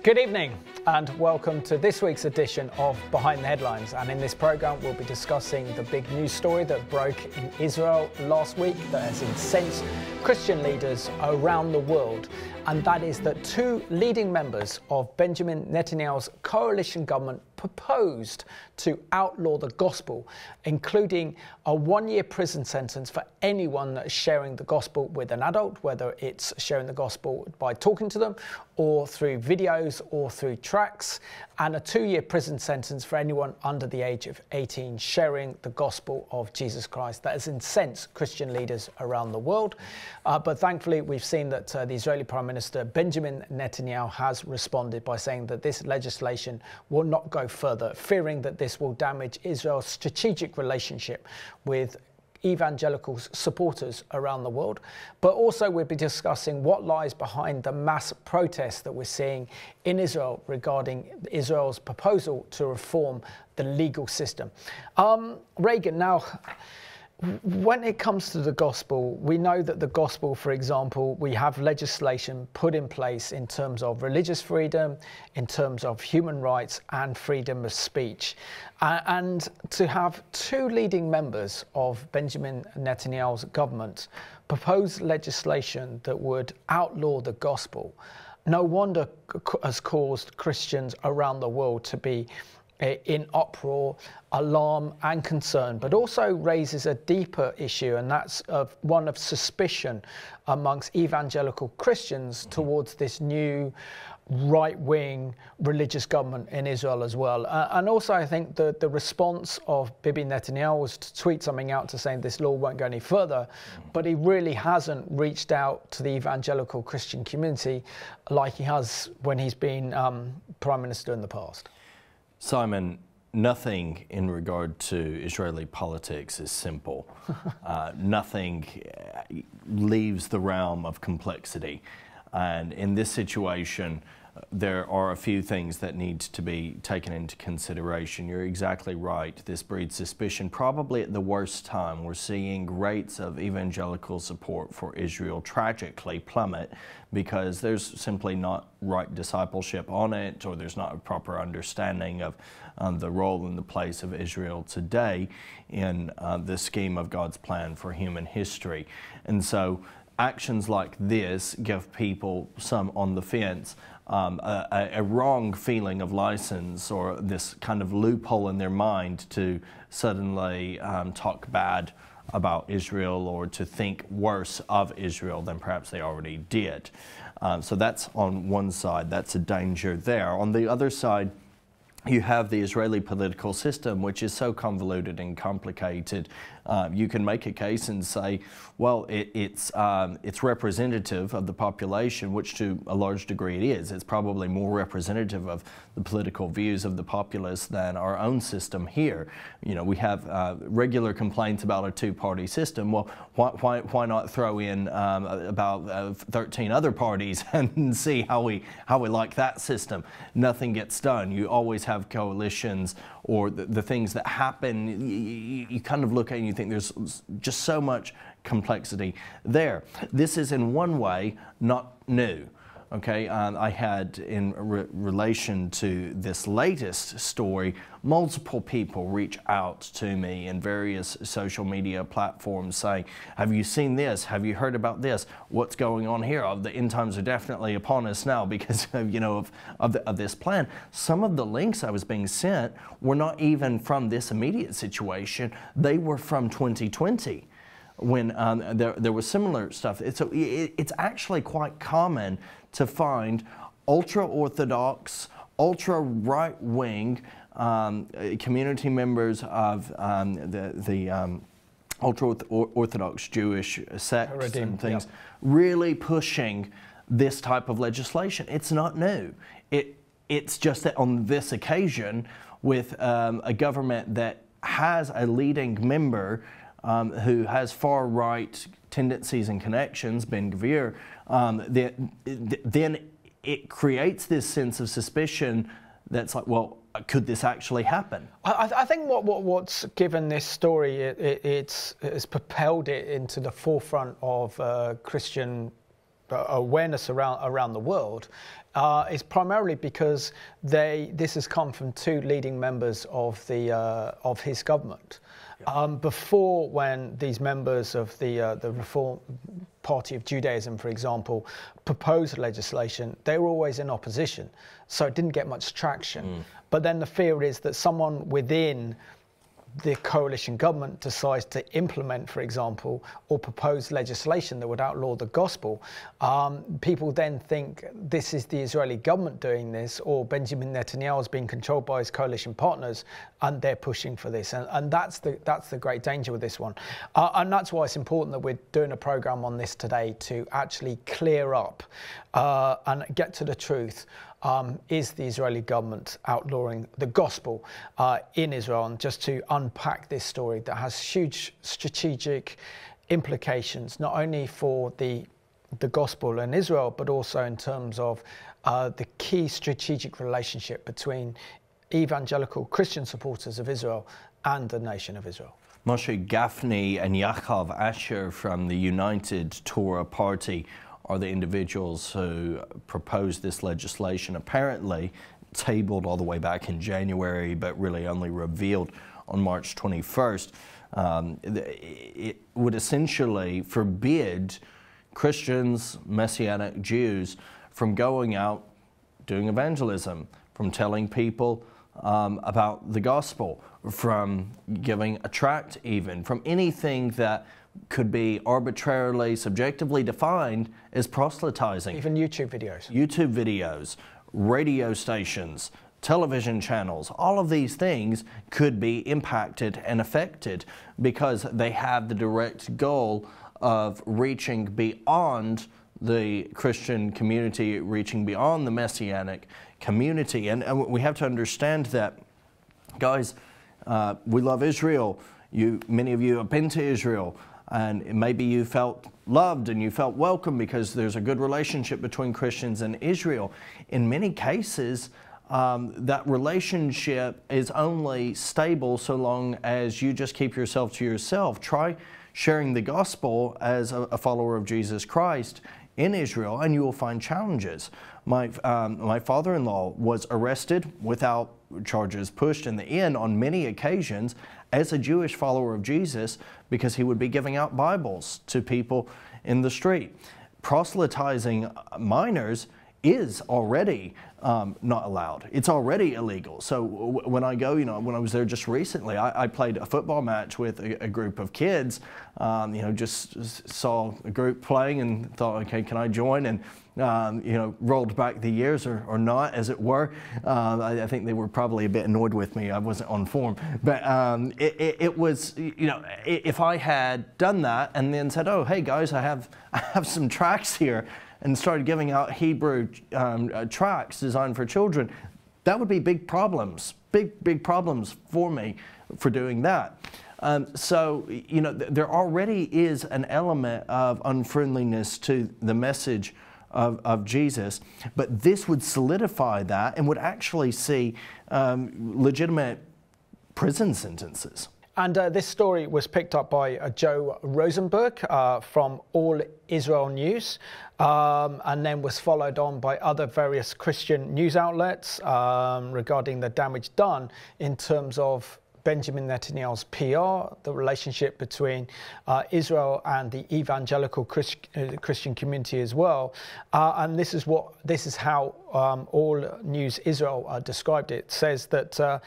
Good evening and welcome to this week's edition of Behind the Headlines, and in this programme we'll be discussing the big news story that broke in Israel last week that has incensed Christian leaders around the world, and that is that two leading members of Benjamin Netanyahu's coalition government proposed to outlaw the gospel, including a one-year prison sentence for anyone that is sharing the gospel with an adult, whether it's sharing the gospel by talking to them or through videos or through tracts, and a 2-year prison sentence for anyone under the age of 18 sharing the gospel of Jesus Christ. That has incensed Christian leaders around the world. But thankfully, we've seen that the Israeli Prime Minister Benjamin Netanyahu has responded by saying that this legislation will not go further, fearing that this will damage Israel's strategic relationship with evangelical supporters around the world. But also we'll be discussing what lies behind the mass protests that we're seeing in Israel regarding Israel's proposal to reform the legal system. Regan, now, when it comes to the gospel, we know that the gospel, for example, we have legislation put in place in terms of religious freedom, in terms of human rights and freedom of speech. And to have two leading members of Benjamin Netanyahu's government propose legislation that would outlaw the gospel, no wonder has caused Christians around the world to be in uproar, alarm and concern, but also raises a deeper issue, and that's one of suspicion amongst evangelical Christians towards this new right-wing religious government in Israel as well. And also I think the response of Bibi Netanyahu was to tweet something out to saying this law won't go any further, but he really hasn't reached out to the evangelical Christian community like he has when he's been Prime Minister in the past. Simon, nothing in regard to Israeli politics is simple. Nothing leaves the realm of complexity. And in this situation, there are a few things that need to be taken into consideration. You're exactly right. This breeds suspicion. Probably at the worst time, we're seeing rates of evangelical support for Israel tragically plummet because there's simply not right discipleship on it, or there's not a proper understanding of the role and the place of Israel today in the scheme of God's plan for human history. And so actions like this give people, some on the fence, a wrong feeling of license, or this kind of loophole in their mind to suddenly talk bad about Israel or to think worse of Israel than perhaps they already did. So that's on one side, that's a danger there. On the other side, you have the Israeli political system, which is so convoluted and complicated. You can make a case and say, well, it's representative of the population, which to a large degree it is. It's probably more representative of the political views of the populace than our own system here. You know, we have regular complaints about a two-party system. Well, why not throw in about 13 other parties and see how we like that system? Nothing gets done. You always have coalitions, or the things that happen, you kind of look at it and you think there's just so much complexity there. This is in one way not new. Okay, I had in relation to this latest story, multiple people reach out to me in various social media platforms saying, have you seen this? Have you heard about this? What's going on here? The end times are definitely upon us now because of this plan. Some of the links I was being sent were not even from this immediate situation. They were from 2020. When there was similar stuff. It's actually quite common to find ultra-Orthodox, ultra-right-wing community members of the ultra-Orthodox Jewish sects and things, yeah, really pushing this type of legislation. It's not new. It's just that on this occasion, with a government that has a leading member who has far-right tendencies and connections, Ben Gvir, then it creates this sense of suspicion that's like, well, could this actually happen? I think what's given this story, it's propelled it into the forefront of Christian awareness around the world is primarily because this has come from two leading members of his government. Before, when these members of the Reform Party of Judaism, for example, proposed legislation, they were always in opposition, so it didn't get much traction. But then the fear is that someone within the coalition government decides to implement, for example, or propose legislation that would outlaw the gospel, people then think this is the Israeli government doing this, or Benjamin Netanyahu is being controlled by his coalition partners, and they're pushing for this. And that's the great danger with this one. And that's why it's important that we're doing a program on this today to actually clear up and get to the truth. Is the Israeli government outlawing the gospel in Israel? And just to unpack this story that has huge strategic implications, not only for the gospel in Israel, but also in terms of the key strategic relationship between evangelical Christian supporters of Israel and the nation of Israel. Moshe Gafni and Yaakov Asher from the United Torah Party are the individuals who proposed this legislation, apparently tabled all the way back in January, but really only revealed on March 21st. It would essentially forbid Christians, Messianic Jews, from going out doing evangelism, from telling people about the gospel, from giving a tract even, from anything that could be arbitrarily, subjectively defined as proselytizing. Even YouTube videos. YouTube videos, radio stations, television channels, all of these things could be impacted and affected because they have the direct goal of reaching beyond the Christian community, reaching beyond the Messianic community. And we have to understand that, guys, we love Israel. Many of you have been to Israel. And maybe you felt loved and you felt welcome because there's a good relationship between Christians and Israel. In many cases, that relationship is only stable so long as you just keep yourself to yourself. Try sharing the gospel as a follower of Jesus Christ in Israel, and you will find challenges. My father-in-law was arrested without charges pushed in the end on many occasions as a Jewish follower of Jesus because he would be giving out Bibles to people in the street. Proselytizing minors is already not allowed. It's already illegal. So when I go, when I was there just recently, I played a football match with a group of kids, just saw a group playing and thought, okay, can I join? And rolled back the years or not, as it were. I think they were probably a bit annoyed with me. I wasn't on form. But it was, if I had done that and then said, oh, hey guys, I have some tracts here, and started giving out Hebrew tracts designed for children, that would be big problems for me for doing that. So, there already is an element of unfriendliness to the message of Jesus, but this would solidify that and would actually see legitimate prison sentences. And this story was picked up by Joe Rosenberg from All Israel News, and then was followed on by other various Christian news outlets regarding the damage done in terms of Benjamin Netanyahu's PR, the relationship between Israel and the evangelical Christian community as well. And this is how All News Israel described it. It says that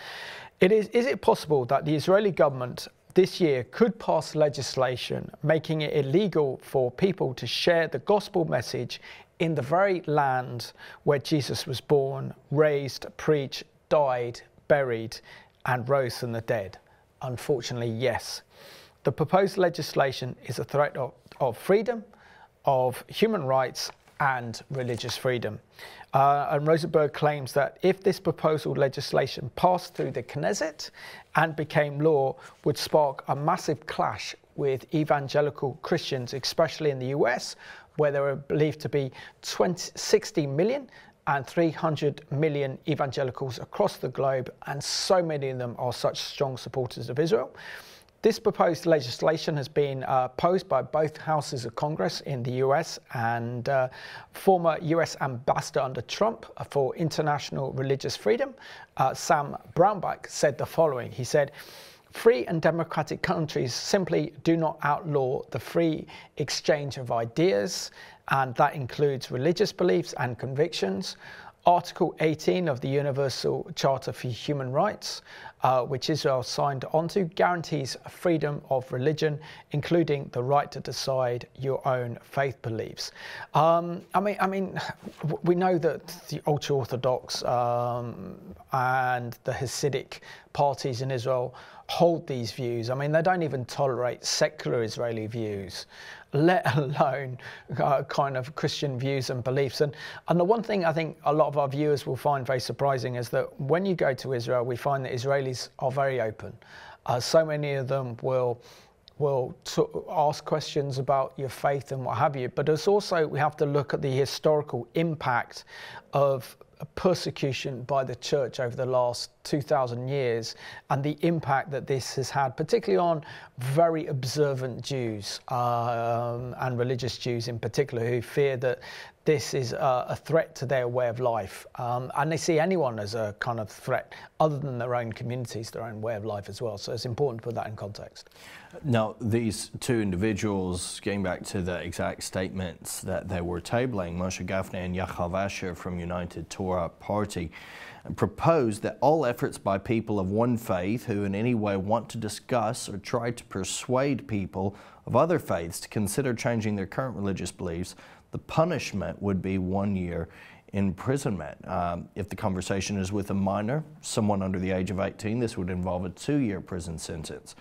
is it possible that the Israeli government this year could pass legislation making it illegal for people to share the gospel message in the very land where Jesus was born, raised, preached, died, buried, and rose from the dead? Unfortunately, yes. The proposed legislation is a threat of freedom, of human rights, and religious freedom. And Rosenberg claims that if this proposal legislation passed through the Knesset and became law, would spark a massive clash with evangelical Christians, especially in the US, where there are believed to be 60 million and 300 million evangelicals across the globe, and so many of them are such strong supporters of Israel. This proposed legislation has been opposed by both houses of Congress in the US, and former US ambassador under Trump for international religious freedom, Sam Brownback, said the following. He said, "Free and democratic countries simply do not outlaw the free exchange of ideas, and that includes religious beliefs and convictions. Article 18 of the Universal Charter for Human Rights, which Israel signed onto, guarantees freedom of religion, including the right to decide your own faith beliefs." I mean, we know that the ultra-Orthodox and the Hasidic parties in Israel hold these views. I mean, they don't even tolerate secular Israeli views, let alone kind of Christian views and beliefs. And the one thing I think a lot of our viewers will find very surprising is that when you go to Israel, we find that Israelis are very open. So many of them will ask questions about your faith and what have you. But it's also, we have to look at the historical impact of persecution by the church over the last 2,000 years and the impact that this has had, particularly on very observant Jews and religious Jews in particular, who fear that this is a threat to their way of life. And they see anyone as a kind of threat other than their own communities, their own way of life as well. So it's important to put that in context. Now, these two individuals, getting back to the exact statements that they were tabling, Moshe Gafni and Yachav Asher from United Torah Party, proposed that all efforts by people of one faith who in any way want to discuss or try to persuade people of other faiths to consider changing their current religious beliefs, the punishment would be 1 year imprisonment. If the conversation is with a minor, someone under the age of 18, this would involve a 2-year prison sentence.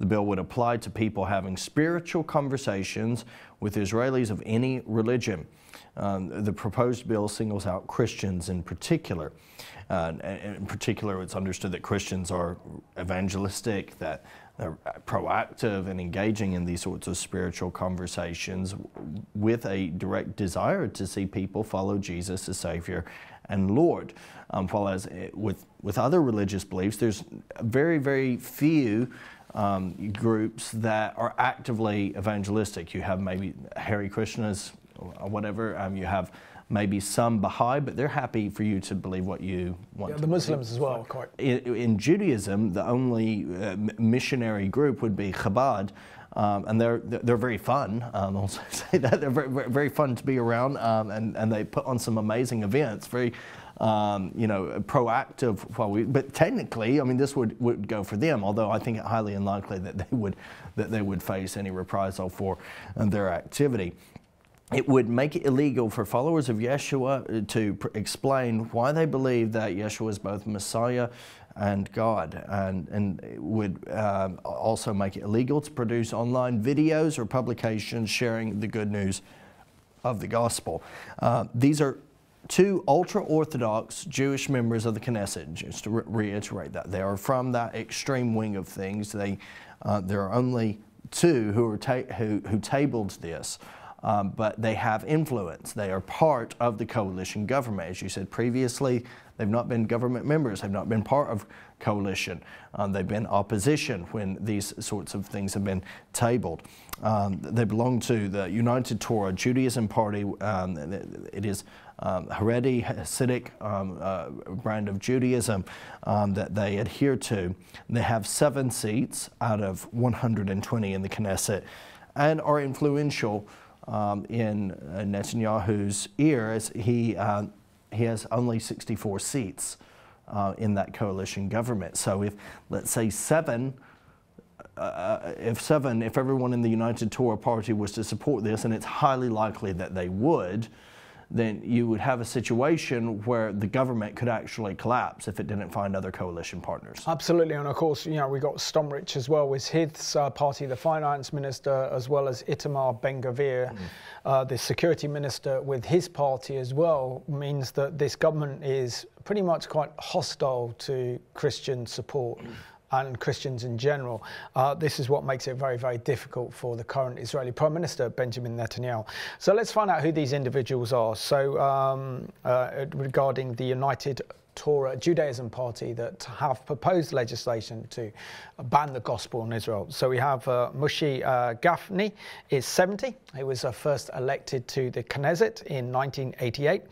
The bill would apply to people having spiritual conversations with Israelis of any religion. The proposed bill singles out Christians in particular. In particular, it's understood that Christians are evangelistic, that they're proactive and engaging in these sorts of spiritual conversations with a direct desire to see people follow Jesus as Savior and Lord. While as with other religious beliefs, there's very, very few groups that are actively evangelistic. You have maybe Hare Krishnas or whatever. You have maybe some Baha'i, but they're happy for you to believe what you want. Yeah, the Muslims as well. Quite. In Judaism, the only missionary group would be Chabad, and they're very fun. I'll also say that they're very, very fun to be around, and they put on some amazing events. Very. Proactive. But technically, I mean, this would go for them. Although I think it highly unlikely that they would face any reprisal for their activity. It would make it illegal for followers of Yeshua to explain why they believe that Yeshua is both Messiah and God, and it would also make it illegal to produce online videos or publications sharing the good news of the gospel. These are two ultra-Orthodox Jewish members of the Knesset, just to reiterate that. They are from that extreme wing of things. There are only two who tabled this, but they have influence. They are part of the coalition government. As you said previously, they've not been government members. They've not been part of coalition. They've been opposition when these sorts of things have been tabled. They belong to the United Torah Judaism Party. It is Haredi, Hasidic brand of Judaism that they adhere to. They have 7 seats out of 120 in the Knesset and are influential in Netanyahu's ear, as he has only 64 seats in that coalition government. So if, let's say, if everyone in the United Torah Party was to support this, and it's highly likely that they would, then you would have a situation where the government could actually collapse if it didn't find other coalition partners. Absolutely, and of course, you know, we got Stomrich as well with his party, the finance minister, as well as Itamar Ben-Gvir, the security minister, with his party as well, means that this government is pretty much quite hostile to Christian support. and Christians in general. This is what makes it very, very difficult for the current Israeli Prime Minister, Benjamin Netanyahu. So let's find out who these individuals are. So regarding the United Torah Judaism Party that have proposed legislation to ban the gospel in Israel. So we have Moshe Gafni is 70. He was first elected to the Knesset in 1988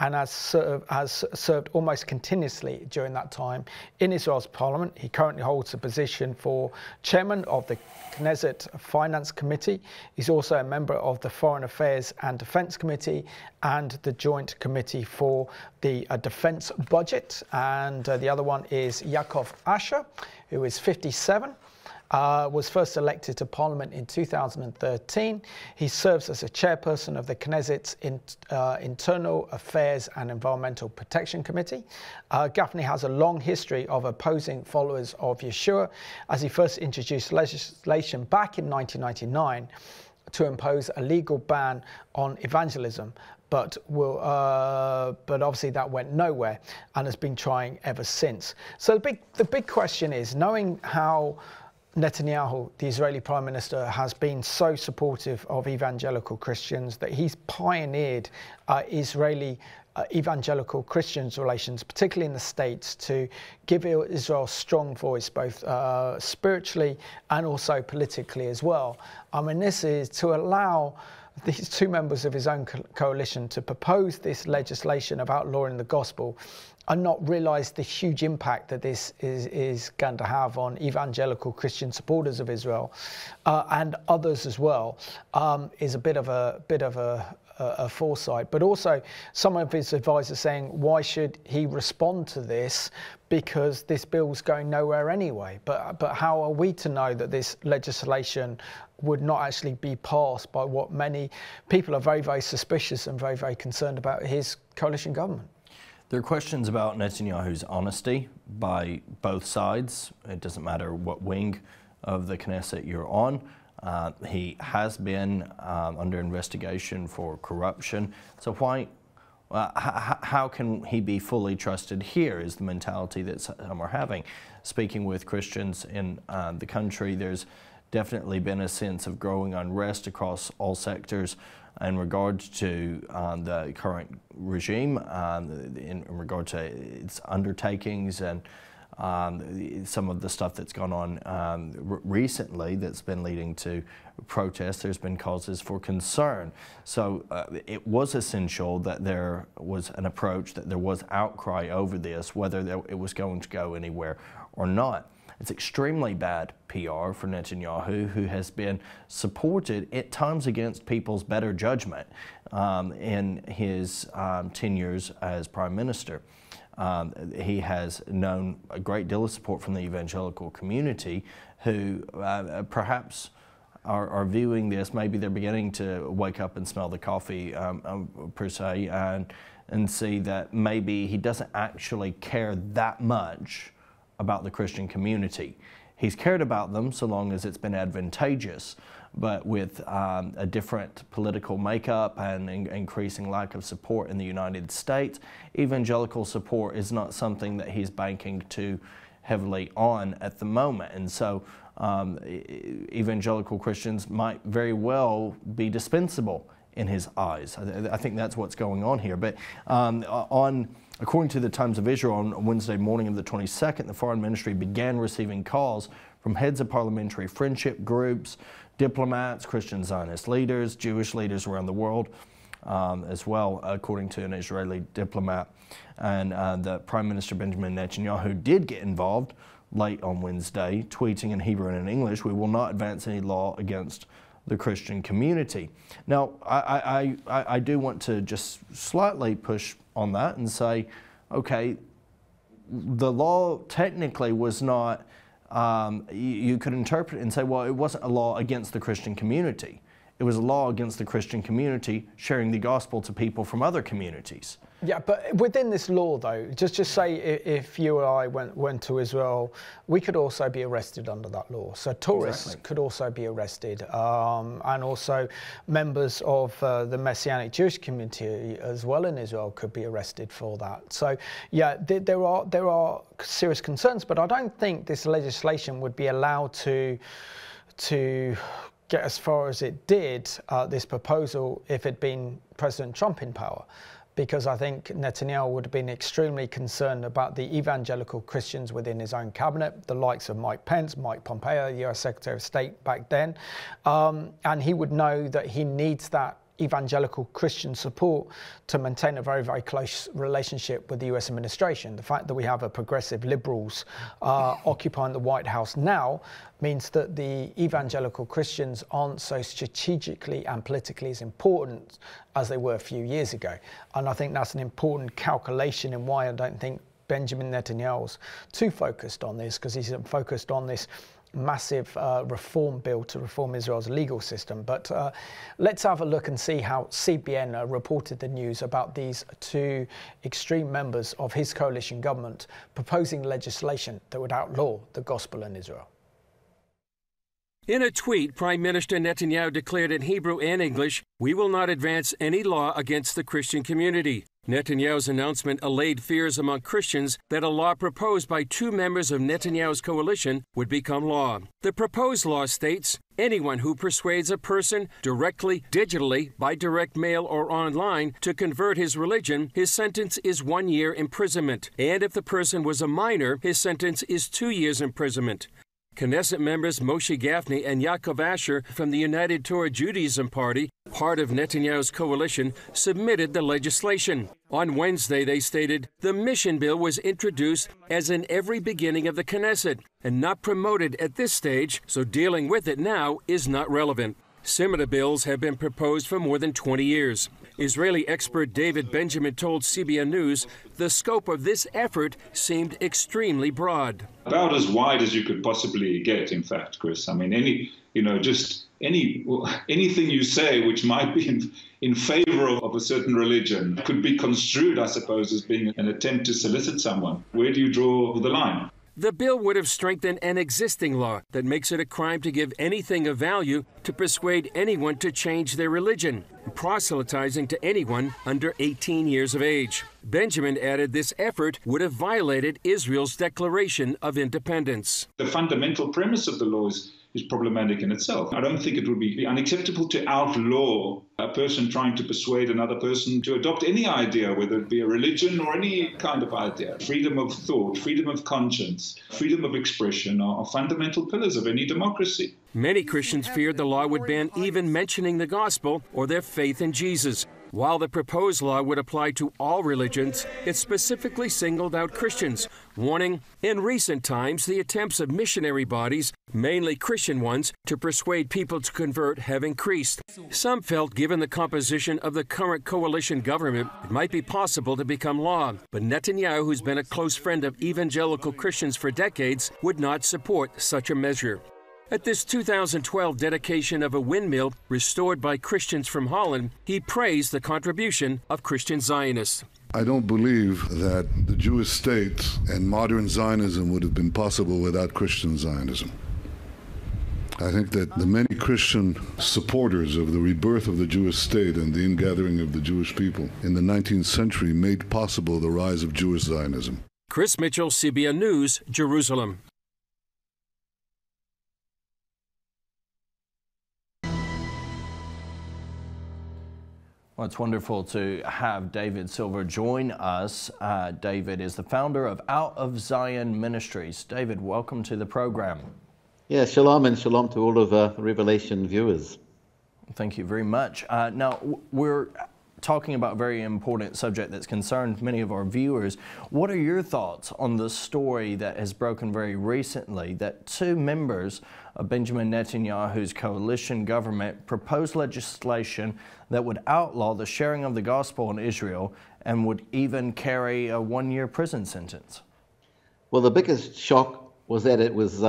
and has served almost continuously during that time in Israel's parliament. He currently holds a position for chairman of the Knesset Finance Committee. He's also a member of the Foreign Affairs and Defence Committee and the Joint Committee for the Defence Budget. And the other one is Yaakov Asher, who is 57. Was first elected to Parliament in 2013. He serves as a chairperson of the Knesset's Internal Affairs and Environmental Protection Committee. Gafni has a long history of opposing followers of Yeshua, as he first introduced legislation back in 1999 to impose a legal ban on evangelism. But obviously that went nowhere and has been trying ever since. So the big question is, knowing how Netanyahu, the Israeli Prime Minister, has been so supportive of evangelical Christians, that he's pioneered Israeli evangelical Christians relations, particularly in the States, to give Israel a strong voice, both spiritually and also politically as well. I mean, this is to allow these two members of his own coalition to propose this legislation of outlawing the gospel and not realise the huge impact that this is going to have on evangelical Christian supporters of Israel and others as well, is a bit of a foresight. But also, some of his advisors saying, why should he respond to this, because this bill's going nowhere anyway? But how are we to know that this legislation would not actually be passed by what many people are very, very suspicious and very, very concerned about his coalition government? There are questions about Netanyahu's honesty by both sides. It doesn't matter what wing of the Knesset you're on. He has been under investigation for corruption. So how can he be fully trusted here is the mentality that some are having. Speaking with Christians in the country, there's definitely been a sense of growing unrest across all sectors in regard to the current regime, in regard to its undertakings and some of the stuff that's gone on recently that's been leading to protests. There's been causes for concern. So it was essential that there was an approach, that there was outcry over this, whether it was going to go anywhere or not. It's extremely bad PR for Netanyahu, who has been supported at times against people's better judgment in his tenures as Prime Minister. He has known a great deal of support from the evangelical community, who perhaps are viewing this, maybe they're beginning to wake up and smell the coffee per se, and see that maybe he doesn't actually care that much about the Christian community. He's cared about them so long as it's been advantageous, but with a different political makeup and increasing lack of support in the United States, evangelical support is not something that he's banking too heavily on at the moment. And so evangelical Christians might very well be dispensable in his eyes. I think that's what's going on here. But according to the Times of Israel, on Wednesday morning of the 22nd, the Foreign Ministry began receiving calls from heads of parliamentary friendship groups, diplomats, Christian Zionist leaders, Jewish leaders around the world as well, according to an Israeli diplomat. And the Prime Minister Benjamin Netanyahu did get involved late on Wednesday, tweeting in Hebrew and in English, "We will not advance any law against the Christian community." Now, I do want to just slightly push on that and say, okay, the law technically was not, you could interpret it and say, well, it wasn't a law against the Christian community. It was a law against the Christian community sharing the gospel to people from other communities. Yeah, but within this law, though, just say if you or I went to Israel, we could also be arrested under that law. So tourists could also be arrested, and also members of the Messianic Jewish community as well in Israel could be arrested for that. So yeah, there are serious concerns, but I don't think this legislation would be allowed to get as far as it did, this proposal, if it'd been President Trump in power. Because I think Netanyahu would have been extremely concerned about the evangelical Christians within his own cabinet, the likes of Mike Pence, Mike Pompeo, the US Secretary of State back then. And he would know that he needs that evangelical Christian support to maintain a very, very close relationship with the US administration. The fact that we have a progressive liberals occupying the White House now means that the evangelical Christians aren't so strategically and politically as important as they were a few years ago. And I think that's an important calculation in why I don't think Benjamin Netanyahu's too focused on this, because he's focused on this massive reform bill to reform Israel's legal system. But let's have a look and see how CBN reported the news about these two extreme members of his coalition government proposing legislation that would outlaw the gospel in Israel. In a tweet, Prime Minister Netanyahu declared in Hebrew and English, "We will not advance any law against the Christian community." Netanyahu's announcement allayed fears among Christians that a law proposed by two members of Netanyahu's coalition would become law. The proposed law states, anyone who persuades a person directly, digitally, by direct mail or online to convert his religion, his sentence is 1 year imprisonment. And if the person was a minor, his sentence is 2 years imprisonment. Knesset members Moshe Gafni and Yaakov Asher from the United Torah Judaism Party, part of Netanyahu's coalition, submitted the legislation. On Wednesday, they stated, the mission bill was introduced as in every beginning of the Knesset and not promoted at this stage, so dealing with it now is not relevant. Similar bills have been proposed for more than 20 years. Israeli expert David Benjamin told CBN News the scope of this effort seemed extremely broad. About as wide as you could possibly get, in fact, Chris. I mean, anything you say which might be in favor of a certain religion could be construed, I suppose, as being an attempt to solicit someone. Where do you draw the line? The bill would have strengthened an existing law that makes it a crime to give anything of value to persuade anyone to change their religion, proselytizing to anyone under 18 years of age. Benjamin added this effort would have violated Israel's Declaration of Independence. The fundamental premise of the law is problematic in itself. I don't think it would be unacceptable to outlaw a person trying to persuade another person to adopt any idea, whether it be a religion or any kind of idea. Freedom of thought, freedom of conscience, freedom of expression are fundamental pillars of any democracy. Many Christians feared the law would ban even mentioning the gospel or their faith in Jesus. While the proposed law would apply to all religions, it specifically singled out Christians, warning, in recent times, the attempts of missionary bodies, mainly Christian ones, to persuade people to convert have increased. Some felt, given the composition of the current coalition government, it might be possible to become law. But Netanyahu, who's been a close friend of evangelical Christians for decades, would not support such a measure. At this 2012 dedication of a windmill restored by Christians from Holland, he praised the contribution of Christian Zionists. I don't believe that the Jewish state and modern Zionism would have been possible without Christian Zionism. I think that the many Christian supporters of the rebirth of the Jewish state and the ingathering of the Jewish people in the 19th century made possible the rise of Jewish Zionism. Chris Mitchell, CBN News, Jerusalem. Well, it's wonderful to have David Silver join us. David is the founder of Out of Zion Ministries. David, welcome to the program. Yeah, shalom and shalom to all of the Revelation viewers. Thank you very much. Now, we're talking about a very important subject that's concerned many of our viewers. What are your thoughts on the story that has broken very recently that two members of Benjamin Netanyahu's coalition government proposed legislation that would outlaw the sharing of the gospel in Israel and would even carry a 1-year prison sentence? Well, the biggest shock was that it was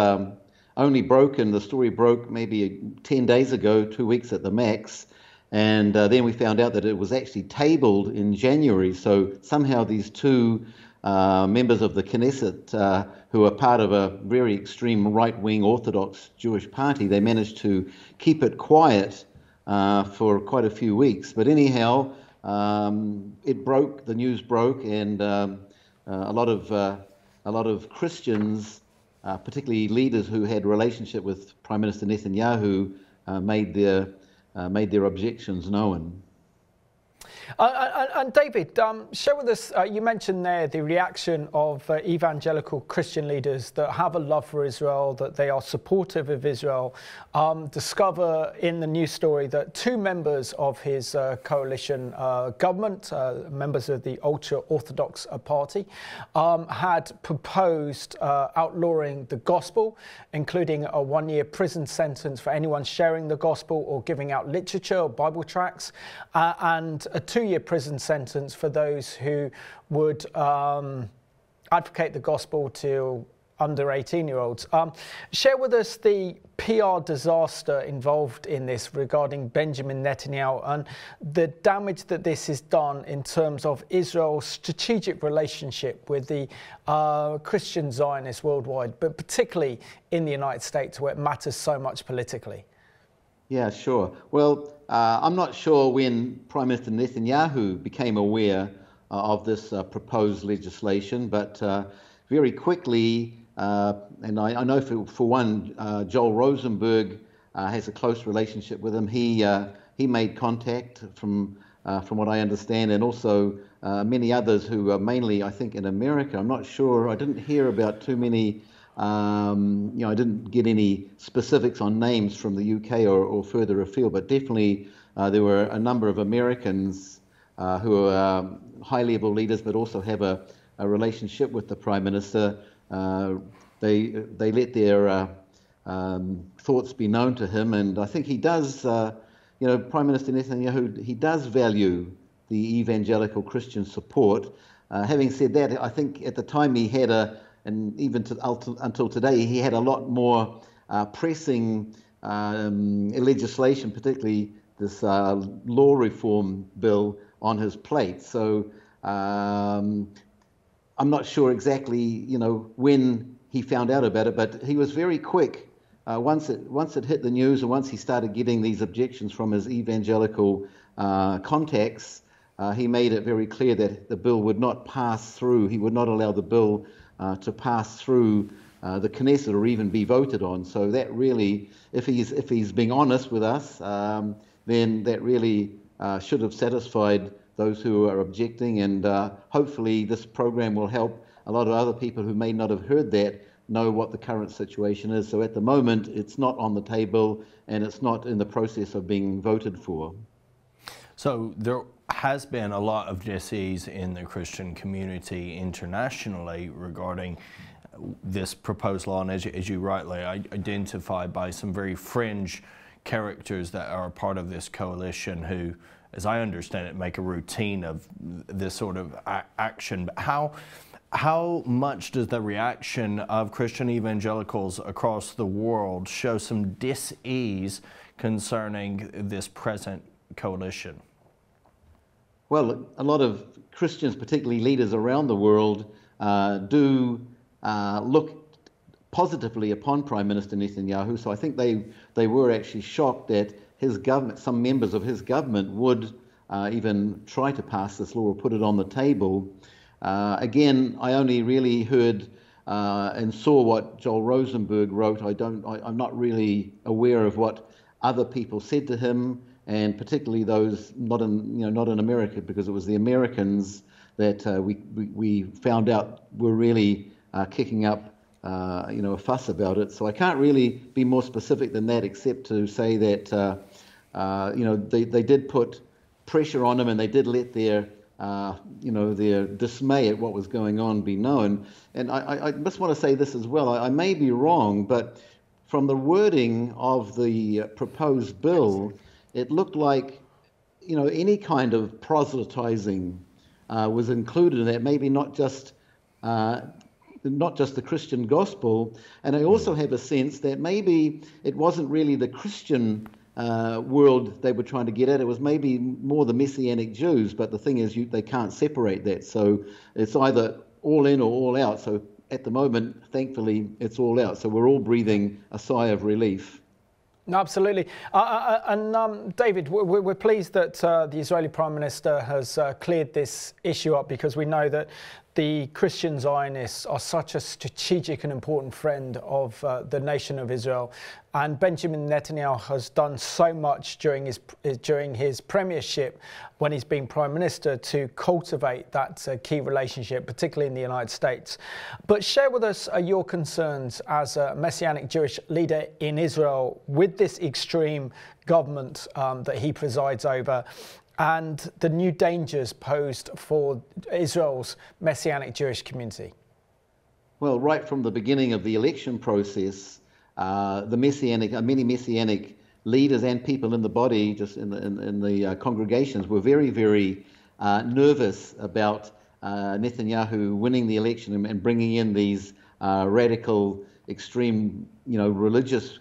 only broken, the story broke maybe 10 days ago, 2 weeks at the max. And then we found out that it was actually tabled in January. So somehow these two members of the Knesset, who are part of a very extreme right-wing Orthodox Jewish party, they managed to keep it quiet for quite a few weeks. But anyhow, it broke. The news broke, and a lot of Christians, particularly leaders who had a relationship with Prime Minister Netanyahu, made their objections known. And David, share with us, you mentioned there the reaction of evangelical Christian leaders that have a love for Israel, that they are supportive of Israel. Discover in the news story that two members of his coalition government, members of the ultra-Orthodox party, had proposed outlawing the gospel, including a 1-year prison sentence for anyone sharing the gospel or giving out literature or Bible tracts, and a 2-year prison sentence for those who would advocate the gospel to under 18-year-olds. Share with us the PR disaster involved in this regarding Benjamin Netanyahu and the damage that this has done in terms of Israel's strategic relationship with the Christian Zionists worldwide, but particularly in the United States, where it matters so much politically. Yeah, sure. Well, I'm not sure when Prime Minister Netanyahu became aware of this proposed legislation, but very quickly, and I know for one, Joel Rosenberg has a close relationship with him. He made contact from what I understand, and also many others who are mainly, I think, in America. I'm not sure. I didn't hear about too many. I didn't get any specifics on names from the UK or further afield, but definitely there were a number of Americans who are high-level leaders, but also have a relationship with the Prime Minister. They let their thoughts be known to him, and I think he does. Prime Minister Netanyahu, he does value the evangelical Christian support. Having said that, I think at the time he had and even until today, he had a lot more pressing legislation, particularly this law reform bill, on his plate. So I'm not sure exactly, when he found out about it, but he was very quick. Once it hit the news, and once he started getting these objections from his evangelical contacts, he made it very clear that the bill would not pass through. He would not allow the bill to pass through the Knesset or even be voted on. So that really, if he's being honest with us, then that really should have satisfied those who are objecting, and hopefully this program will help a lot of other people who may not have heard that know what the current situation is. So at the moment, it's not on the table, and it's not in the process of being voted for. So there has been a lot of dis-ease in the Christian community internationally regarding this proposed law, and as you rightly identified, by some very fringe characters that are a part of this coalition who, as I understand it, make a routine of this sort of action. But how much does the reaction of Christian evangelicals across the world show some dis-ease concerning this present coalition? Well, a lot of Christians, particularly leaders around the world, do look positively upon Prime Minister Netanyahu. So I think they were actually shocked that his government, some members of his government, would even try to pass this law or put it on the table. Again, I only really heard and saw what Joel Rosenberg wrote. I'm not really aware of what other people said to him, and particularly those not in America, because it was the Americans that we found out were really kicking up a fuss about it. So I can't really be more specific than that, except to say that they did put pressure on him, and they did let their their dismay at what was going on be known. And I just want to say this as well. I may be wrong, but from the wording of the proposed bill, it looked like, any kind of proselytizing was included in that. Maybe not just, not just the Christian gospel. And I also have a sense that maybe it wasn't really the Christian world they were trying to get at. It was maybe more the Messianic Jews, but the thing is they can't separate that. So it's either all in or all out. So at the moment, thankfully, it's all out. So we're all breathing a sigh of relief. No, absolutely. David, we're pleased that the Israeli Prime Minister has cleared this issue up, because we know that the Christian Zionists are such a strategic and important friend of the nation of Israel. And Benjamin Netanyahu has done so much during his premiership, when he's been Prime Minister, to cultivate that key relationship, particularly in the United States. But share with us your concerns as a Messianic Jewish leader in Israel with this extreme government that he presides over, and the new dangers posed for Israel's Messianic Jewish community. Well, right from the beginning of the election process, many Messianic leaders and people in the body, just in the congregations, were very, very nervous about Netanyahu winning the election and bringing in these radical, extreme, religious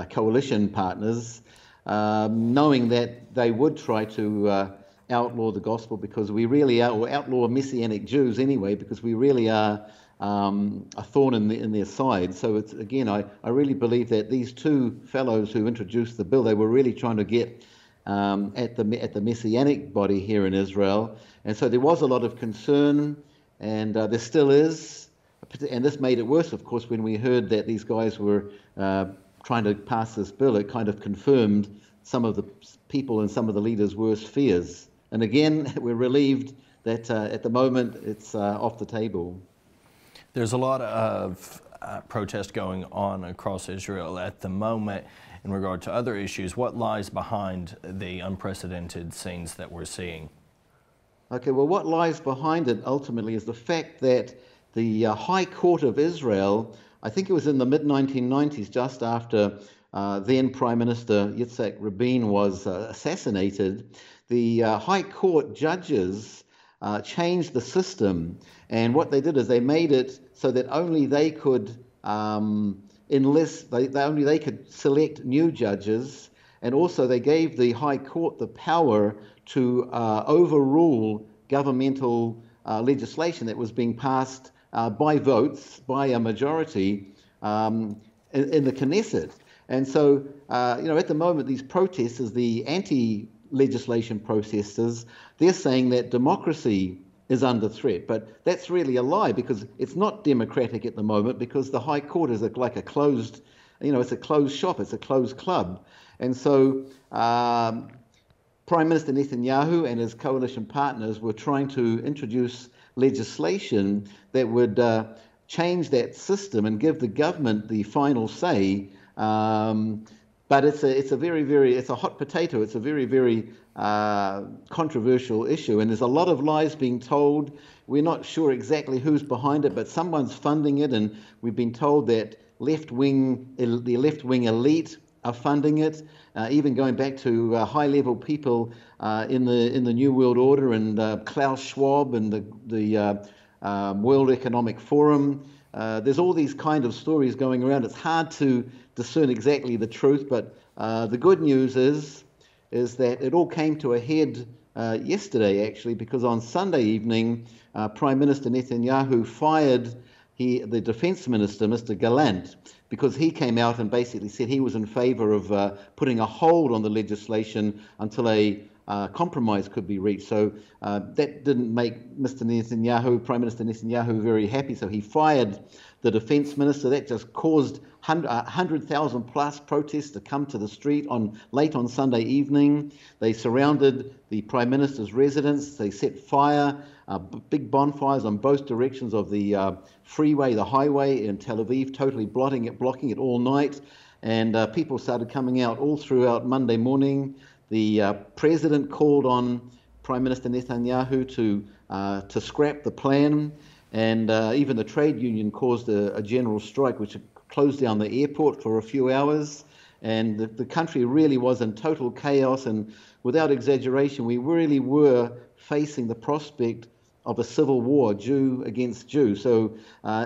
coalition partners, knowing that they would try to outlaw the gospel, because we really are, or outlaw Messianic Jews anyway, because we really are a thorn in their side. So it's, again, I really believe that these two fellows who introduced the bill, they were really trying to get at the Messianic body here in Israel. And so there was a lot of concern, and there still is. And this made it worse, of course, when we heard that these guys were trying to pass this bill. It kind of confirmed some of the people and some of the leaders' worst fears. And again, we're relieved that at the moment it's off the table. There's a lot of protest going on across Israel at the moment in regard to other issues. What lies behind the unprecedented scenes that we're seeing? Okay, well, what lies behind it ultimately is the fact that the High Court of Israel, I think it was in the mid-1990s, just after then Prime Minister Yitzhak Rabin was assassinated, the High Court judges changed the system. And what they did is they made it so that only they could only they could select new judges, and also they gave the High Court the power to overrule governmental legislation that was being passed by votes, by a majority in the Knesset. And so, at the moment, these protesters, the anti-legislation protesters, they're saying that democracy is under threat. But that's really a lie, because it's not democratic at the moment, because the High Court is like a closed, it's a closed shop, it's a closed club. And so Prime Minister Netanyahu and his coalition partners were trying to introduce legislation that would change that system and give the government the final say. But it's a hot potato. It's a very, very controversial issue, and there's a lot of lies being told. We're not sure exactly who's behind it, but someone's funding it, and we've been told that the left-wing elite are funding it, even going back to high-level people in the New World Order, and Klaus Schwab and the World Economic Forum. There's all these kind of stories going around. It's hard to discern exactly the truth, but the good news is that it all came to a head yesterday, actually, because on Sunday evening, Prime Minister Netanyahu fired the Defense Minister, Mr. Gallant, because he came out and basically said he was in favor of putting a hold on the legislation until a compromise could be reached. So that didn't make Mr. Netanyahu, Prime Minister Netanyahu, very happy. So he fired the Defense Minister. That just caused 100,000 plus protests to come to the street late on Sunday evening. They surrounded the Prime Minister's residence. They set fire, big bonfires on both directions of the freeway, the highway in Tel Aviv, totally blocking it all night. And people started coming out all throughout Monday morning. The president called on Prime Minister Netanyahu to scrap the plan, and even the trade union caused a general strike, which closed down the airport for a few hours. And the country really was in total chaos, and without exaggeration, we really were facing the prospect of a civil war, Jew against Jew. So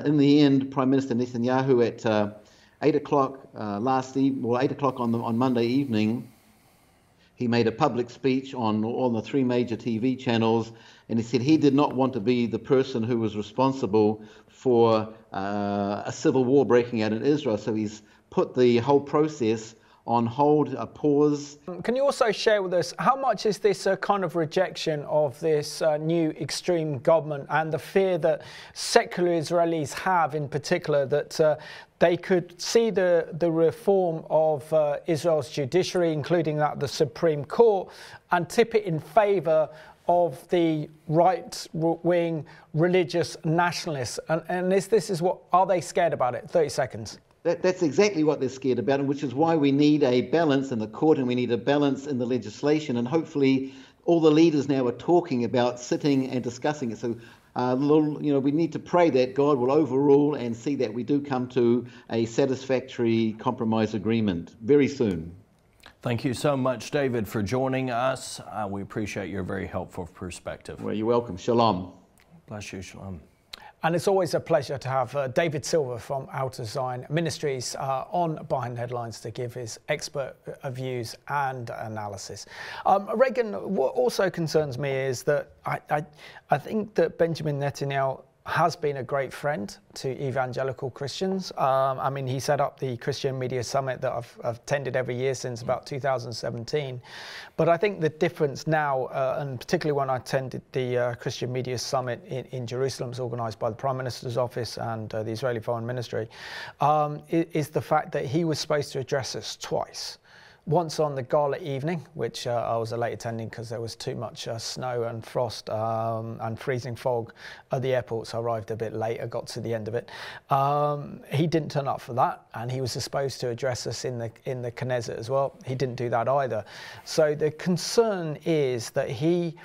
in the end, Prime Minister Netanyahu at 8 o'clock 8 o'clock on Monday evening, he made a public speech on all the three major TV channels, and he said he did not want to be the person who was responsible for a civil war breaking out in Israel. So he's put the whole process on hold, a pause. Can you also share with us, how much is this a kind of rejection of this new extreme government and the fear that secular Israelis have in particular, that they could see the reform of Israel's judiciary, including that of the Supreme Court, and tip it in favour of the right-wing religious nationalists? And this is what, are they scared about it? 30 seconds. That's exactly what they're scared about, and which is why we need a balance in the court and we need a balance in the legislation. And hopefully all the leaders now are talking about sitting and discussing it. So, we need to pray that God will overrule and see that we do come to a satisfactory compromise agreement very soon. Thank you so much, David, for joining us. We appreciate your very helpful perspective. Well, you're welcome. Shalom. Bless you, shalom. And it's always a pleasure to have David Silver from Outer Zion Ministries on Behind the Headlines to give his expert views and analysis. Regan, what also concerns me is that I think that Benjamin Netanyahu has been a great friend to evangelical Christians. I mean, he set up the Christian Media Summit that I've attended every year since about 2017. But I think the difference now, and particularly when I attended the Christian Media Summit in Jerusalem, it's organised by the Prime Minister's Office and the Israeli Foreign Ministry, is the fact that he was supposed to address us twice. Once on the gala evening, which I was late attending because there was too much snow and frost and freezing fog at the airport, so I arrived a bit late. I got to the end of it. He didn't turn up for that, and he was supposed to address us in the Knesset as well. He didn't do that either. So the concern is that he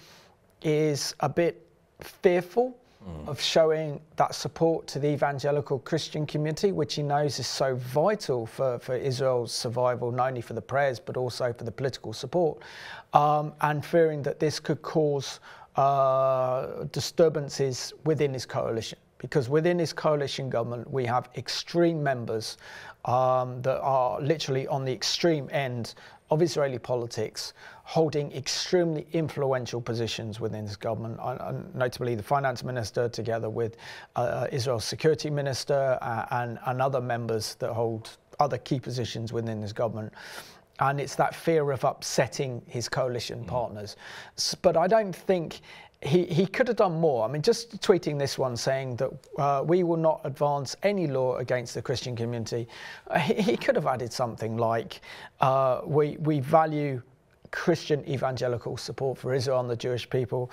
is a bit fearful of showing that support to the evangelical Christian community, which he knows is so vital for Israel's survival, not only for the prayers, but also for the political support, and fearing that this could cause disturbances within his coalition. Because within his coalition government, we have extreme members that are literally on the extreme end of Israeli politics, holding extremely influential positions within this government, notably the finance minister, together with Israel's security minister and other members that hold other key positions within this government. And it's that fear of upsetting his coalition partners. But I don't think he could have done more. I mean, just tweeting this one saying that we will not advance any law against the Christian community. He could have added something like, we value Christian evangelical support for Israel and the Jewish people.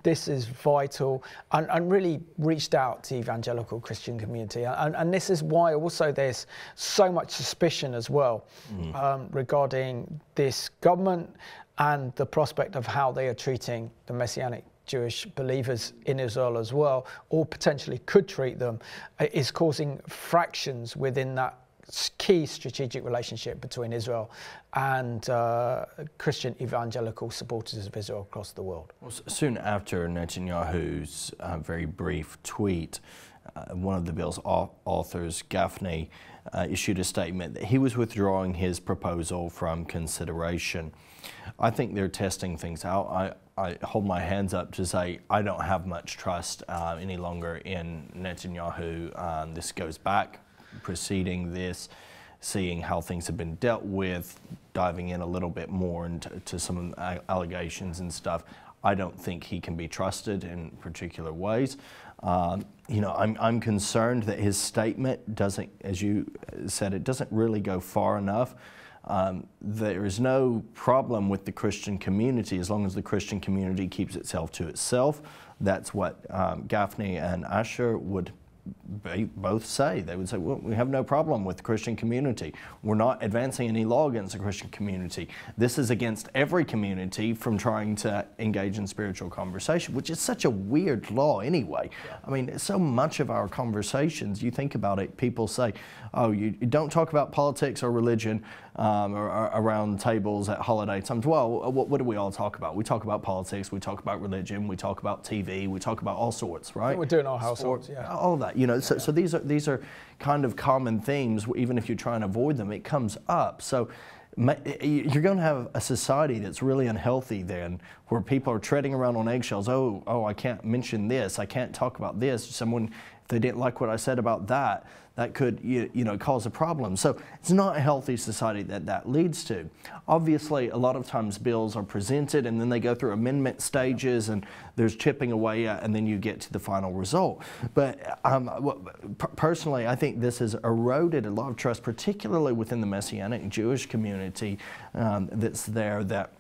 This is vital, and really reached out to the evangelical Christian community. And this is why also there's so much suspicion as well regarding this government and the prospect of how they are treating the Messianic Jewish believers in Israel as well, or potentially could treat them, is causing fractions within that key strategic relationship between Israel and Christian evangelical supporters of Israel across the world. Well, soon after Netanyahu's very brief tweet, one of the bill's authors, Gaffney, issued a statement that he was withdrawing his proposal from consideration. I think they're testing things out. I hold my hands up to say I don't have much trust any longer in Netanyahu. This goes back, preceding this, seeing how things have been dealt with, diving in a little bit more into some allegations and stuff. I don't think he can be trusted in particular ways. You know, I'm concerned that his statement doesn't, as you said, it doesn't really go far enough. There is no problem with the Christian community as long as the Christian community keeps itself to itself. That's what Gaffney and Asher would both say. They would say, well, we have no problem with the Christian community. We're not advancing any law against the Christian community. This is against every community from trying to engage in spiritual conversation, which is such a weird law anyway. Yeah. I mean, so much of our conversations, you think about it, people say, oh, you don't talk about politics or religion or around tables at holiday times. Well, what do we all talk about? We talk about politics, we talk about religion, we talk about TV, we talk about all sorts, right? We're doing our households, yeah. All that, you know. So these are kind of common themes. Even if you try and avoid them, it comes up. So you're going to have a society that's really unhealthy then, where people are treading around on eggshells. Oh, I can't mention this. I can't talk about this. Someone, if they didn't like what I said about that, that could cause a problem. So it's not a healthy society that leads to. Obviously, a lot of times bills are presented and then they go through amendment stages and there's chipping away and then you get to the final result. But personally, I think this has eroded a lot of trust, particularly within the Messianic Jewish community that's there, that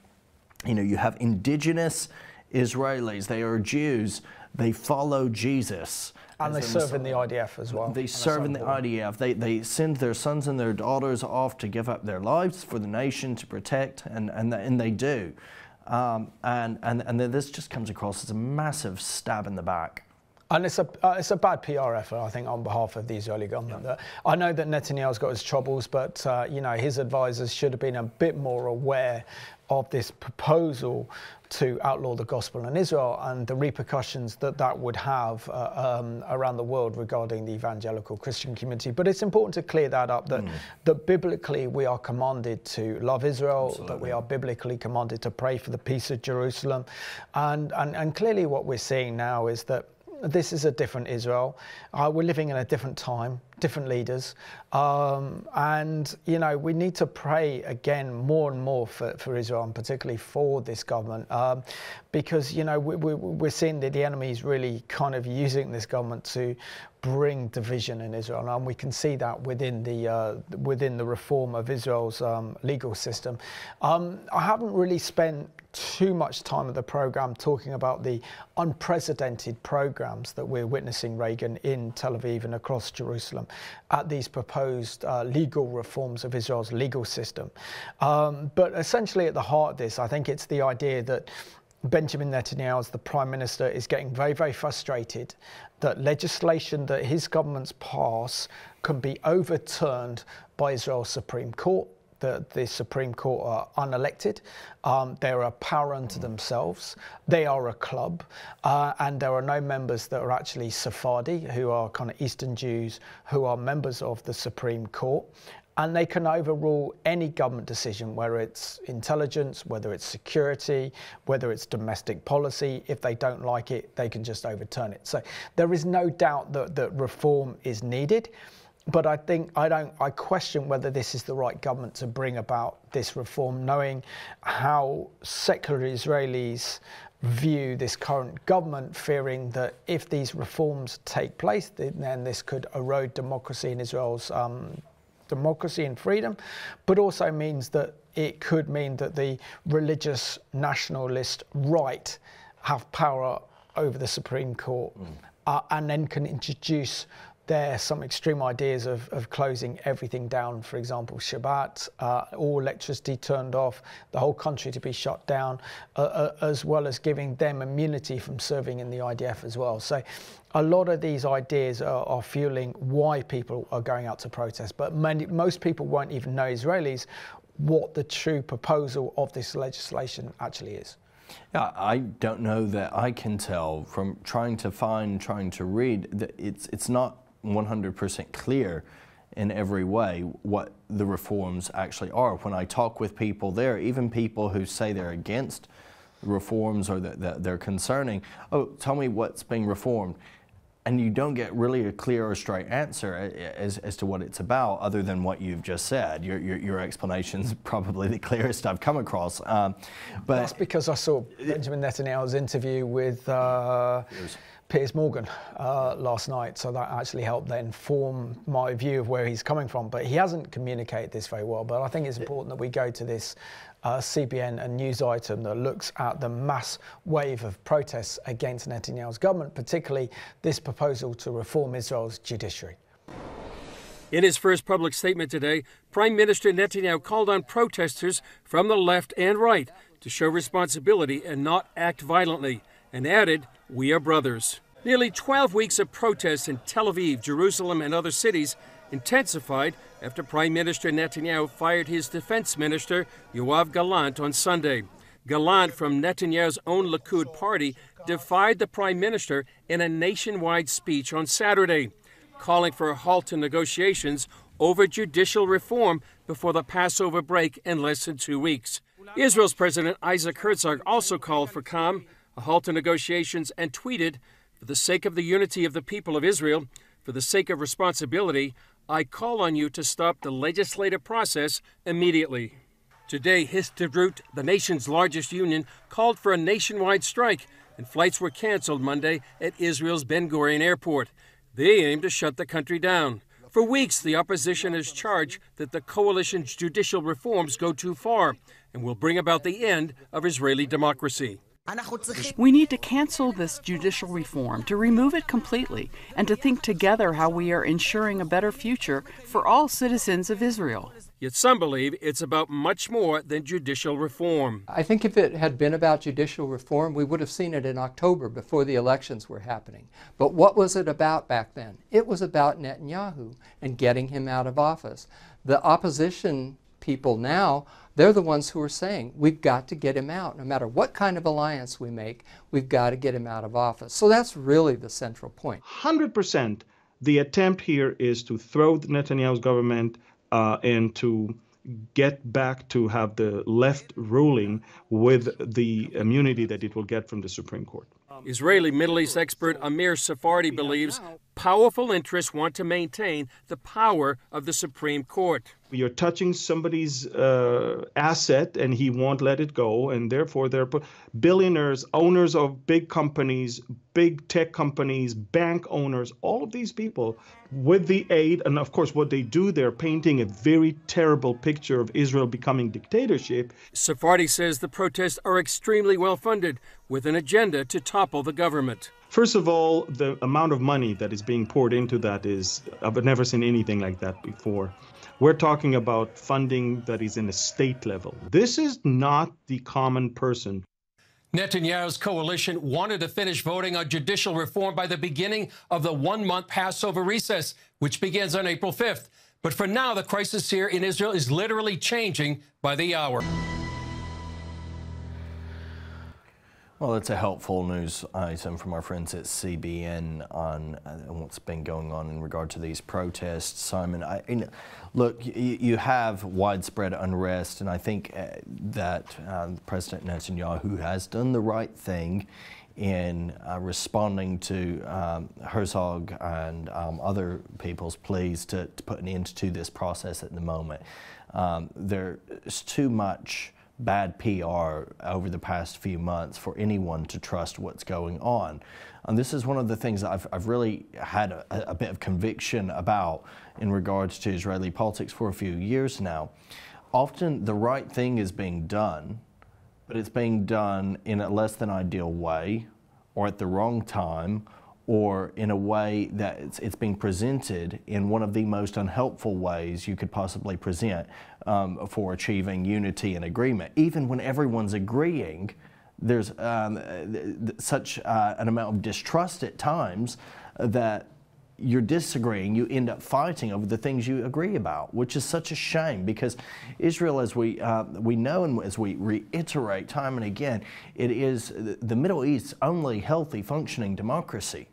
you have indigenous Israelis, they are Jews, they follow Jesus. And they serve in the IDF as well. They serve in the IDF. They send their sons and their daughters off to give up their lives for the nation to protect, and they do. And then this just comes across as a massive stab in the back. And it's a bad PR effort, I think, on behalf of the Israeli government. Yeah. I know that Netanyahu's got his troubles, but his advisors should have been a bit more aware of this proposal to outlaw the gospel in Israel and the repercussions that would have around the world regarding the evangelical Christian community. But it's important to clear that up, that biblically we are commanded to love Israel, Absolutely. That we are biblically commanded to pray for the peace of Jerusalem. And clearly what we're seeing now is that this is a different Israel. We're living in a different time, different leaders. And, we need to pray again more and more for Israel, and particularly for this government, because, we're seeing that the enemy is really kind of using this government to bring division in Israel. And we can see that within the reform of Israel's legal system. I haven't really spent too much time of the program talking about the unprecedented programs that we're witnessing, Regan, in Tel Aviv and across Jerusalem at these proposed legal reforms of Israel's legal system. But essentially at the heart of this, I think it's the idea that Benjamin Netanyahu, as the Prime Minister, is getting very, very frustrated that legislation that his governments pass can be overturned by Israel's Supreme Court. The Supreme Court are unelected. They're a power unto themselves. They are a club. And there are no members that are actually Sephardi, who are kind of Eastern Jews, who are members of the Supreme Court. And they can overrule any government decision, whether it's intelligence, whether it's security, whether it's domestic policy. If they don't like it, they can just overturn it. So there is no doubt that reform is needed. But I question whether this is the right government to bring about this reform, knowing how secular Israelis view this current government, fearing that if these reforms take place, then this could erode democracy in Israel's democracy and freedom, but also means that it could mean that the religious nationalist right have power over the Supreme Court and then can introduce some extreme ideas of closing everything down, for example, Shabbat, all electricity turned off, the whole country to be shut down, as well as giving them immunity from serving in the IDF as well. So a lot of these ideas are fueling why people are going out to protest. But most people won't even know, Israelis, what the true proposal of this legislation actually is. Yeah, I don't know that I can tell from trying to read, that it's not 100% clear in every way what the reforms actually are. When I talk with people there, even people who say they're against reforms or that they're concerning, tell me what's being reformed. And you don't get really a clear or straight answer as to what it's about, other than what you've just said. Your explanation's probably the clearest I've come across. But that's because I saw Benjamin Netanyahu's interview with Piers Morgan last night, so that actually helped then form my view of where he's coming from. But he hasn't communicated this very well. But I think it's important that we go to this CBN and news item that looks at the mass wave of protests against Netanyahu's government, particularly this proposal to reform Israel's judiciary. In his first public statement today, Prime Minister Netanyahu called on protesters from the left and right to show responsibility and not act violently, and added, "We are brothers." Nearly 12 weeks of protests in Tel Aviv, Jerusalem, and other cities intensified after Prime Minister Netanyahu fired his defense minister, Yoav Gallant, on Sunday. Gallant, from Netanyahu's own Likud party, defied the Prime Minister in a nationwide speech on Saturday, calling for a halt to negotiations over judicial reform before the Passover break in less than 2 weeks. Israel's President Isaac Herzog also called for calm, a halt to negotiations, and tweeted, "For the sake of the unity of the people of Israel, for the sake of responsibility, I call on you to stop the legislative process immediately." Today, Histadrut, the nation's largest union, called for a nationwide strike, and flights were canceled Monday at Israel's Ben Gurion Airport. They aim to shut the country down. For weeks, the opposition has charged that the coalition's judicial reforms go too far and will bring about the end of Israeli democracy. We need to cancel this judicial reform, to remove it completely, and to think together how we are ensuring a better future for all citizens of Israel. Yet some believe it's about much more than judicial reform. I think if it had been about judicial reform, we would have seen it in October before the elections were happening. But what was it about back then? It was about Netanyahu and getting him out of office. The opposition people now, they're the ones who are saying, we've got to get him out. No matter what kind of alliance we make, we've got to get him out of office. So that's really the central point. 100% the attempt here is to throw Netanyahu's government and to get back to have the left ruling with the immunity that it will get from the Supreme Court. Israeli Middle East expert Amir Sephardi believes powerful interests want to maintain the power of the Supreme Court. You're touching somebody's asset and he won't let it go, and therefore they're billionaires, owners of big companies, big tech companies, bank owners, all of these people with the aid, and of course what they do, they're painting a very terrible picture of Israel becoming dictatorship. Sephardi says the protests are extremely well funded, with an agenda to topple the government. First of all, the amount of money that is being poured into that is, I've never seen anything like that before. We're talking about funding that is in a state level. This is not the common person. Netanyahu's coalition wanted to finish voting on judicial reform by the beginning of the one-month Passover recess, which begins on April 5th. But for now, the crisis here in Israel is literally changing by the hour. Well, it's a helpful news item from our friends at CBN on what's been going on in regard to these protests. Simon, look, you have widespread unrest, and I think that President Netanyahu has done the right thing in responding to Herzog and other people's pleas to put an end to this process at the moment. There's too much bad PR over the past few months for anyone to trust what's going on. And this is one of the things that I've really had a bit of conviction about in regards to Israeli politics for a few years now. Often the right thing is being done, but it's being done in a less than ideal way, or at the wrong time, or in a way that it's being presented in one of the most unhelpful ways you could possibly present for achieving unity and agreement. Even when everyone's agreeing, there's such an amount of distrust at times that you're disagreeing, you end up fighting over the things you agree about, which is such a shame, because Israel, as we know and as we reiterate time and again, it is the Middle East's only healthy functioning democracy.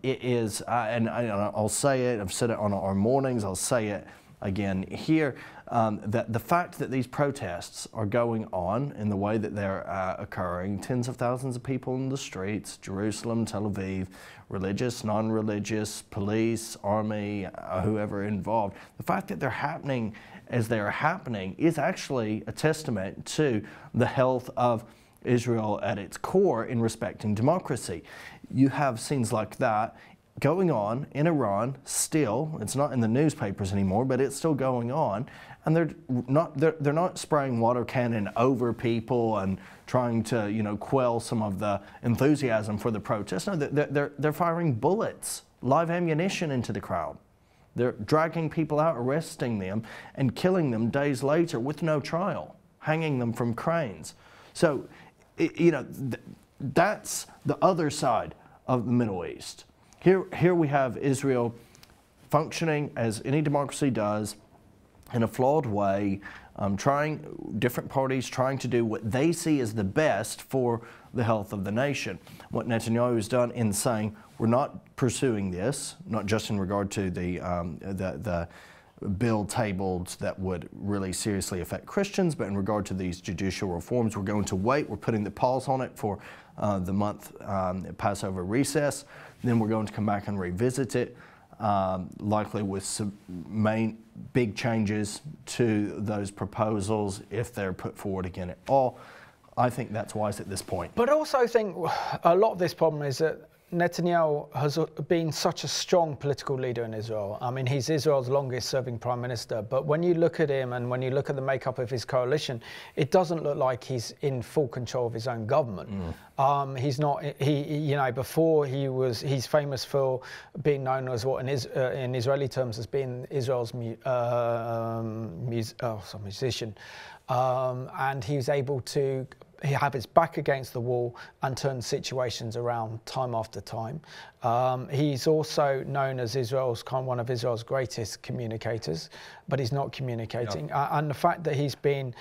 It is, and I'll say it, I've said it on our mornings, I'll say it again here, that the fact that these protests are going on in the way that they're occurring, tens of thousands of people in the streets, Jerusalem, Tel Aviv, religious, non-religious, police, army, whoever involved, the fact that they're happening as they're happening is actually a testament to the health of Israel at its core in respecting democracy. You have scenes like that going on in Iran still. It's not in the newspapers anymore, but it's still going on. And they're not spraying water cannon over people and trying to, you know, quell some of the enthusiasm for the protest. No, they're firing bullets, live ammunition into the crowd. They're dragging people out, arresting them, and killing them days later with no trial, hanging them from cranes. So, you know, that's the other side of the Middle East. Here we have Israel functioning as any democracy does, in a flawed way, different parties trying to do what they see as the best for the health of the nation. What Netanyahu has done in saying, we're not pursuing this, not just in regard to the bill tabled that would really seriously affect Christians, but in regard to these judicial reforms, we're going to wait. We're putting the pause on it for the month Passover recess. Then we're going to come back and revisit it, likely with some big changes to those proposals if they're put forward again at all. I think that's wise at this point. But I also think a lot of this problem is that Netanyahu has been such a strong political leader in Israel. I mean, he's Israel's longest serving prime minister, but when you look at him and when you look at the makeup of his coalition, it doesn't look like he's in full control of his own government. He's not, you know, before he's famous for being known as what in Israeli terms as being Israel's musician. And he was able to have his back against the wall and turn situations around time after time. He's also known as one of Israel's greatest communicators, but he's not communicating. And the fact that he's been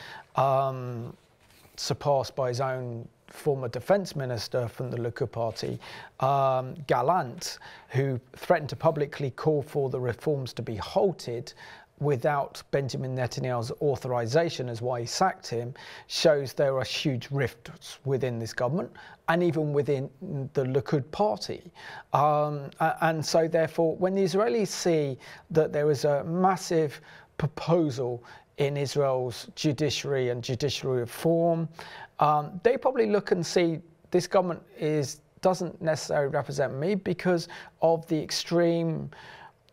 surpassed by his own former defense minister from the Likud party, Gallant, who threatened to publicly call for the reforms to be halted without Benjamin Netanyahu's authorization, as why he sacked him, shows there are huge rifts within this government and even within the Likud party. And so therefore, when the Israelis see that there is a massive proposal in Israel's judiciary and judicial reform, they probably look and see this government doesn't necessarily represent me because of the extreme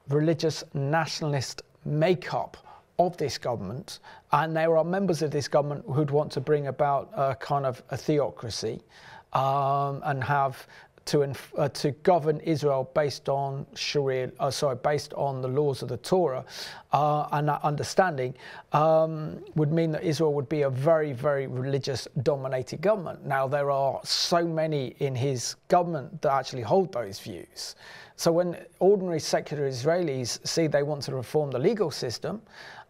religious nationalist makeup of this government, and there are members of this government who'd want to bring about a kind of a theocracy and have to govern Israel based on Sharia, based on the laws of the Torah, and that understanding would mean that Israel would be a very, very religious-dominated government. Now, there are so many in his government that actually hold those views. So when ordinary secular Israelis see they want to reform the legal system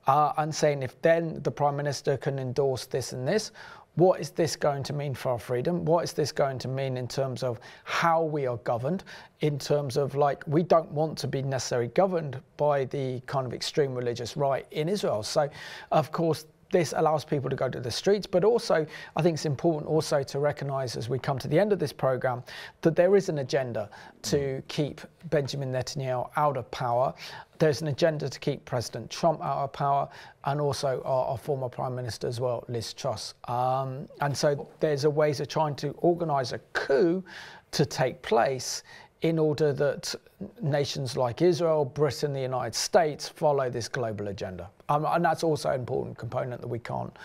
and saying if then the Prime Minister can endorse this and this, what is this going to mean for our freedom? What is this going to mean in terms of how we are governed? In terms of, like, we don't want to be necessarily governed by the kind of extreme religious right in Israel. So, of course, this allows people to go to the streets, but also I think it's important also to recognise as we come to the end of this programme that there is an agenda to keep Benjamin Netanyahu out of power. There's an agenda to keep President Trump out of power and also our former Prime Minister as well, Liz Truss. And so there's a ways of trying to organise a coup to take place in order that nations like Israel, Britain, the United States follow this global agenda. And that's also an important component that we can't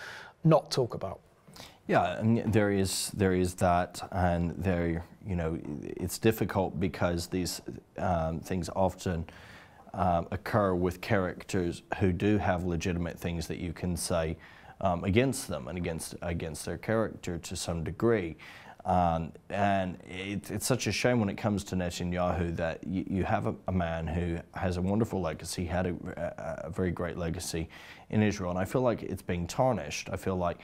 not talk about. Yeah, and there is that, and there, you know, it's difficult because these things often occur with characters who do have legitimate things that you can say against them and against their character to some degree. And it's such a shame when it comes to Netanyahu that you have a man who has a wonderful legacy, had a very great legacy in Israel, and I feel like it's being tarnished. I feel like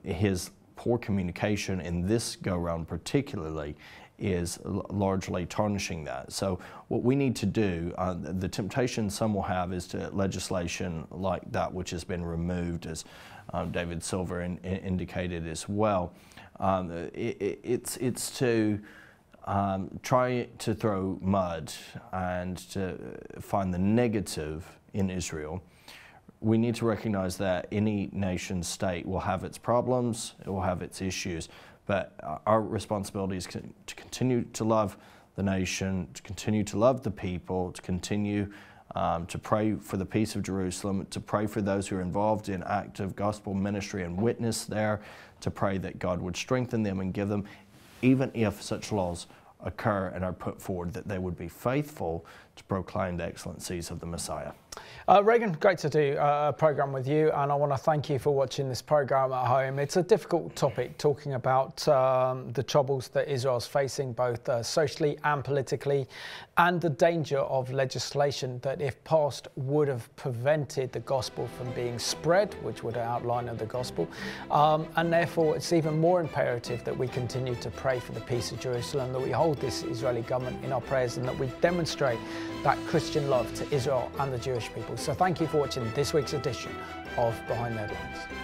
his poor communication in this go-round particularly is largely tarnishing that. So what we need to do, the temptation some will have is to legislation like that which has been removed, as David Silver indicated as well. It's to try to throw mud and to find the negative in Israel we need to recognize that any nation state will have its problems, it will have its issues, but our responsibility is to continue to love the nation, to continue to love the people, to continue to pray for the peace of Jerusalem, to pray for those who are involved in active gospel ministry and witness there, to pray that God would strengthen them and give them, even if such laws occur and are put forward, that they would be faithful to proclaim the excellencies of the Messiah. Regan, great to do a programme with you, and I want to thank you for watching this programme at home. It's a difficult topic, talking about the troubles that Israel's facing, both socially and politically, and the danger of legislation that, if passed, would have prevented the gospel from being spread, which would outline the gospel. And therefore, it's even more imperative that we continue to pray for the peace of Jerusalem, that we hold this Israeli government in our prayers, and that we demonstrate that Christian love to Israel and the Jewish people. So thank you for watching this week's edition of Behind the Headlines.